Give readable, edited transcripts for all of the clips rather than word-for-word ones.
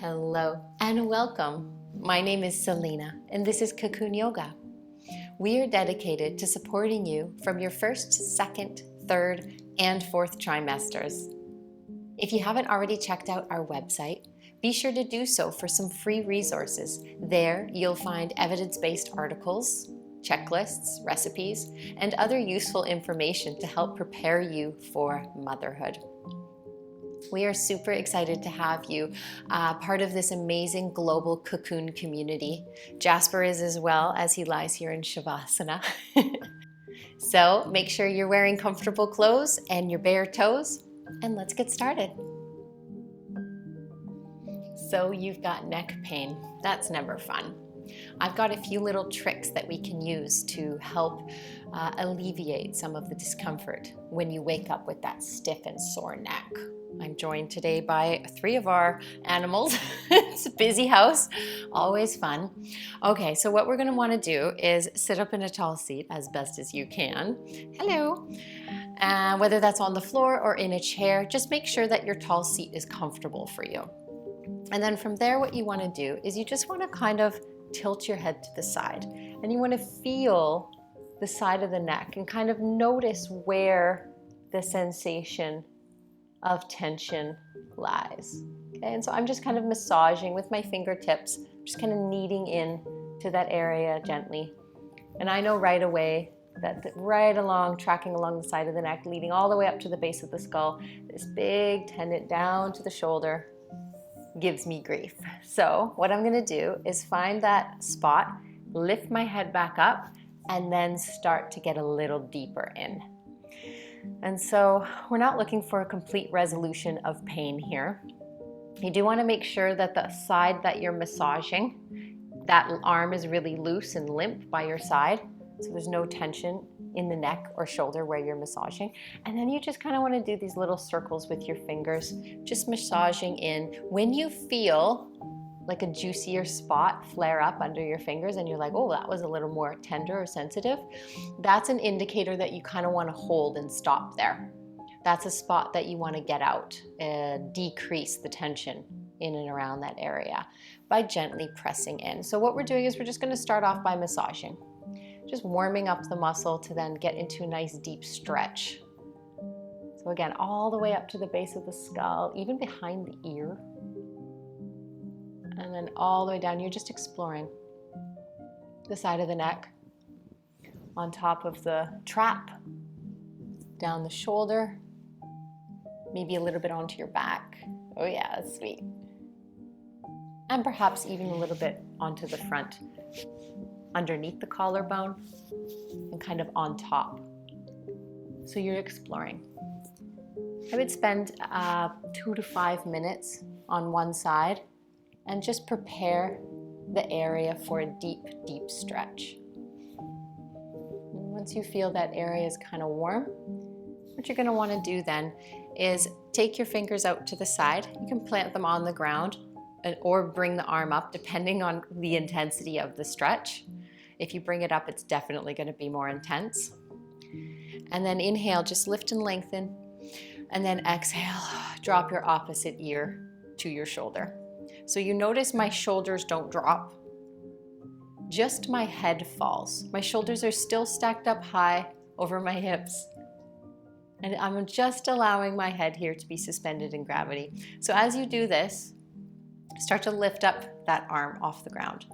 Hello and welcome. My name is Selena and this is Kukoon Yoga. We are dedicated to supporting you from your first, second, third, and fourth trimesters. If you haven't already checked out our website, be sure to do so for some free resources. There you'll find evidence-based articles, checklists, recipes, and other useful information to help prepare you for motherhood. We are super excited to have you part of this amazing global Kukoon community. Jasper is as well, as he lies here in Shavasana. So make sure you're wearing comfortable clothes and your bare toes, and let's get started. So you've got neck pain. That's never fun. I've got a few little tricks that we can use to help alleviate some of the discomfort when you wake up with that stiff and sore neck. I'm joined today by 3 of our animals. It's a busy house, always fun. Okay, so what we're going to want to do is sit up in a tall seat as best as you can. Hello. Whether that's on the floor or in a chair, just make sure that your tall seat is comfortable for you. And then from there, what you want to do is you just want to kind of tilt your head to the side, and you want to feel the side of the neck and kind of notice where the sensation of tension lies. Okay, and so I'm just kind of massaging with my fingertips, just kind of kneading in to that area gently. And I know right away that right along, tracking along the side of the neck, leading all the way up to the base of the skull, this big tendon down to the shoulder gives me grief. So what I'm going to do is find that spot, lift my head back up, and then start to get a little deeper in. And so we're not looking for a complete resolution of pain here. You do want to make sure that the side that you're massaging, that arm is really loose and limp by your side, so there's no tension in the neck or shoulder where you're massaging. And then you just kind of want to do these little circles with your fingers, just massaging in. When you feel like a juicier spot flare up under your fingers and you're like, oh, that was a little more tender or sensitive, that's an indicator that you kind of want to hold and stop there. That's a spot that you want to get out and decrease the tension in and around that area by gently pressing in. So what we're doing is we're just going to start off by massaging, just warming up the muscle to then get into a nice deep stretch. So again, all the way up to the base of the skull, even behind the ear. And then all the way down, you're just exploring the side of the neck, on top of the trap, down the shoulder, maybe a little bit onto your back. Oh yeah, that's sweet. And perhaps even a little bit onto the front, underneath the collarbone, and kind of on top. So you're exploring. I would spend 2 to 5 minutes on one side and just prepare the area for a deep, deep stretch. And once you feel that area is kind of warm, what you're going to want to do then is take your fingers out to the side. You can plant them on the ground or bring the arm up depending on the intensity of the stretch. If you bring it up, it's definitely going to be more intense. And then inhale, just lift and lengthen. And then exhale, drop your opposite ear to your shoulder. So you notice my shoulders don't drop, just my head falls. My shoulders are still stacked up high over my hips. And I'm just allowing my head here to be suspended in gravity. So as you do this, start to lift up that arm off the ground.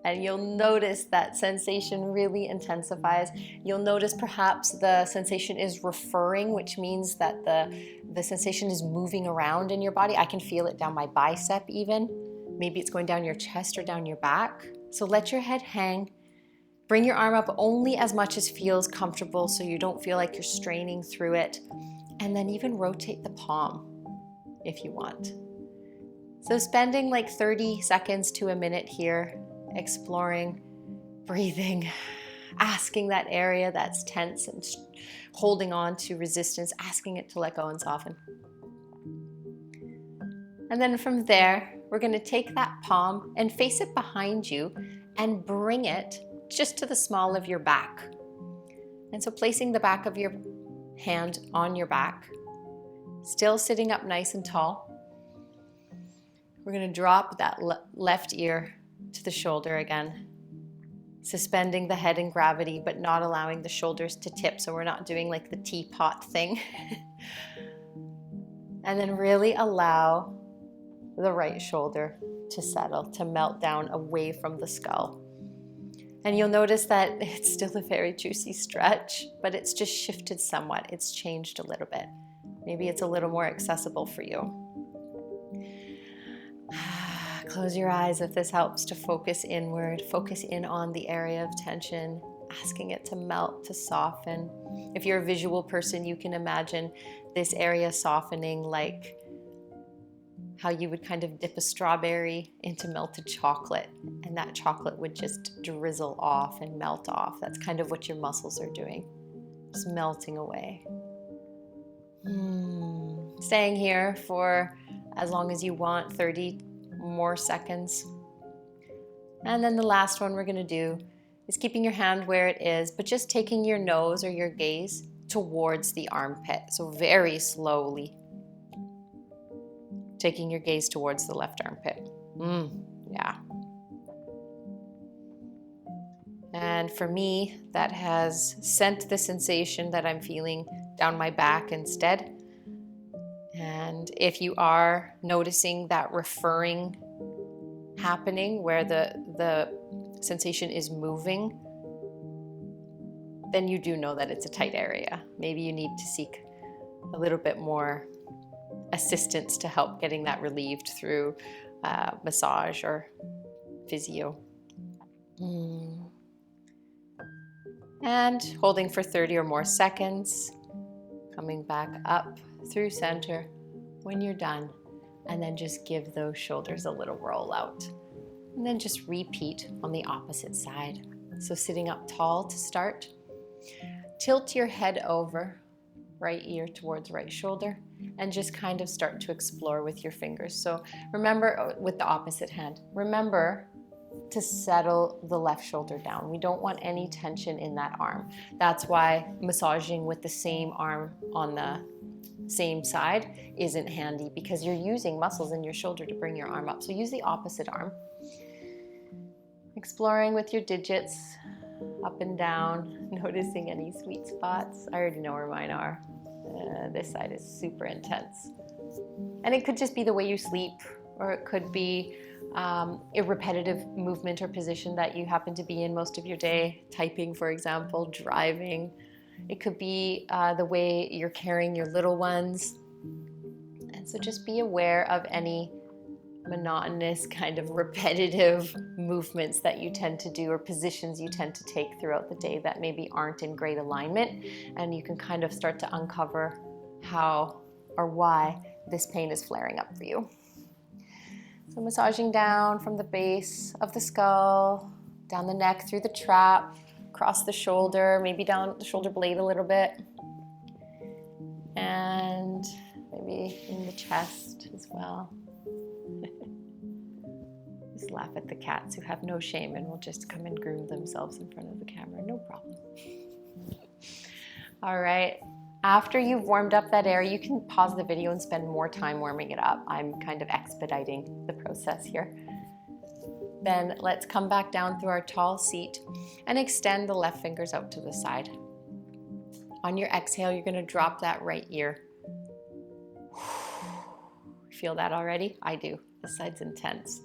And you'll notice that sensation really intensifies. You'll notice perhaps the sensation is referring, which means that the sensation is moving around in your body. I can feel it down my bicep even. Maybe it's going down your chest or down your back. So let your head hang. Bring your arm up only as much as feels comfortable so you don't feel like you're straining through it. And then even rotate the palm if you want. So spending like 30 seconds to a minute here, exploring, breathing, asking that area that's tense and holding on to resistance, asking it to let go and soften. And then from there, we're going to take that palm and face it behind you and bring it just to the small of your back. And so placing the back of your hand on your back, still sitting up nice and tall. We're going to drop that left ear to the shoulder again, suspending the head in gravity, but not allowing the shoulders to tip. So we're not doing like the teapot thing. And then really allow the right shoulder to settle, to melt down away from the skull. And you'll notice that it's still a very juicy stretch, but it's just shifted somewhat. It's changed a little bit. Maybe it's a little more accessible for you. Close your eyes if this helps to focus inward. Focus in on the area of tension, asking it to melt, to soften. If you're a visual person, you can imagine this area softening like how you would kind of dip a strawberry into melted chocolate, and that chocolate would just drizzle off and melt off. That's kind of what your muscles are doing, just melting away. Staying here for as long as you want, 30 more seconds. And then the last one we're going to do is keeping your hand where it is, but just taking your nose or your gaze towards the armpit. So very slowly taking your gaze towards the left armpit. Yeah. And for me, that has sent the sensation that I'm feeling down my back instead. And if you are noticing that referring happening where the sensation is moving, then you do know that it's a tight area. Maybe you need to seek a little bit more assistance to help getting that relieved through massage or physio. And holding for 30 or more seconds, coming back up through center when you're done, and then just give those shoulders a little roll out. And then just repeat on the opposite side. So sitting up tall to start. Tilt your head over, right ear towards right shoulder, and just kind of start to explore with your fingers. So remember, with the opposite hand, remember to settle the left shoulder down. We don't want any tension in that arm. That's why massaging with the same arm on the same side isn't handy, because you're using muscles in your shoulder to bring your arm up. So use the opposite arm. Exploring with your digits up and down, noticing any sweet spots. I already know where mine are. This side is super intense. And it could just be the way you sleep, or it could be a repetitive movement or position that you happen to be in most of your day, typing, for example, driving. It could be the way you're carrying your little ones. And so just be aware of any monotonous kind of repetitive movements that you tend to do, or positions you tend to take throughout the day that maybe aren't in great alignment. And you can kind of start to uncover how or why this pain is flaring up for you. So massaging down from the base of the skull, down the neck, through the trap, across the shoulder, maybe down the shoulder blade a little bit, and maybe in the chest as well. Just laugh at the cats who have no shame and will just come and groom themselves in front of the camera, no problem. All right, after you've warmed up that area, you can pause the video and spend more time warming it up. I'm kind of expediting the process here. Then let's come back down through our tall seat and extend the left fingers out to the side. On your exhale, you're going to drop that right ear. Feel that already? I do. This side's intense.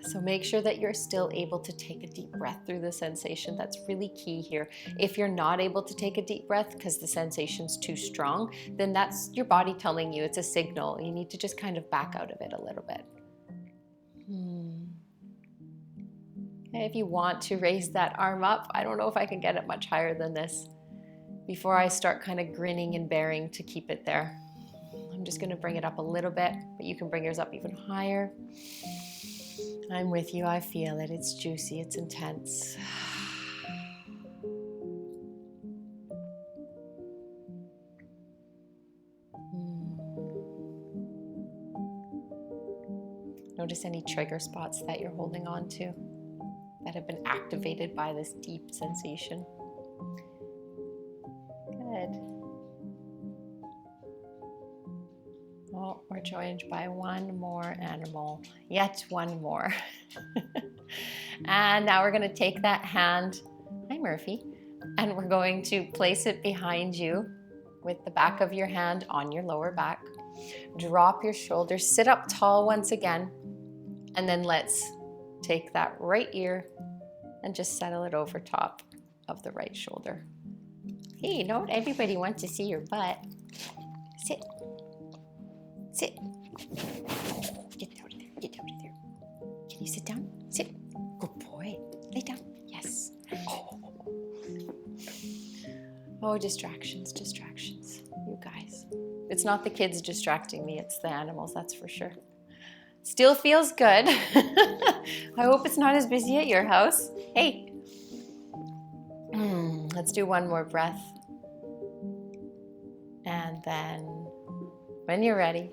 So make sure that you're still able to take a deep breath through the sensation. That's really key here. If you're not able to take a deep breath because the sensation's too strong, then that's your body telling you, it's a signal. You need to just kind of back out of it a little bit. Okay, if you want to raise that arm up, I don't know if I can get it much higher than this before I start kind of grinning and bearing to keep it there. I'm just going to bring it up a little bit, but you can bring yours up even higher. I'm with you. I feel it. It's juicy. It's intense. Notice any trigger spots that you're holding on to that have been activated by this deep sensation. Good. We're joined by one more animal, yet one more. And now we're going to take that hand, hi Murphy, and we're going to place it behind you with the back of your hand on your lower back. Drop your shoulders, sit up tall once again, and then let's take that right ear and just settle it over top of the right shoulder. Hey, don't everybody want to see your butt? Sit. Sit. Get out of there. Get out of there. Can you sit down? Sit. Good boy. Lay down. Yes. Oh, distractions, distractions. You guys. It's not the kids distracting me, it's the animals, that's for sure. Still feels good. I hope it's not as busy at your house. Hey. Let's do one more breath. And then, when you're ready,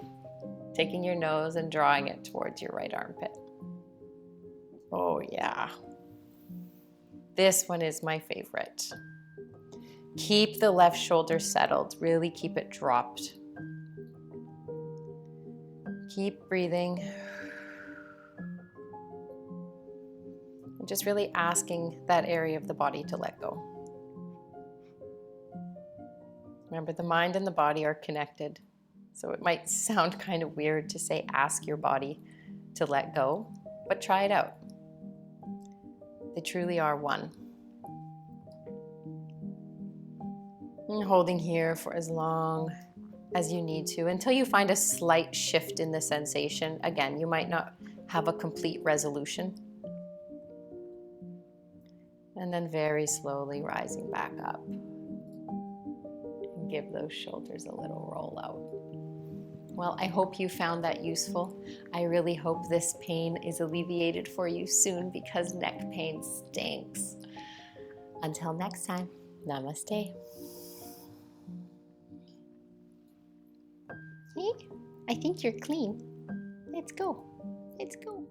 taking your nose and drawing it towards your right armpit. Oh yeah. This one is my favorite. Keep the left shoulder settled. Really keep it dropped. Keep breathing. And just really asking that area of the body to let go. Remember, the mind and the body are connected. So it might sound kind of weird to say ask your body to let go, but try it out. They truly are one. And holding here for as long as you need to until you find a slight shift in the sensation. Again, you might not have a complete resolution. And then very slowly rising back up. And give those shoulders a little roll out. Well, I hope you found that useful. I really hope this pain is alleviated for you soon because neck pain stinks. Until next time, namaste. Hey, I think you're clean. Let's go. Let's go.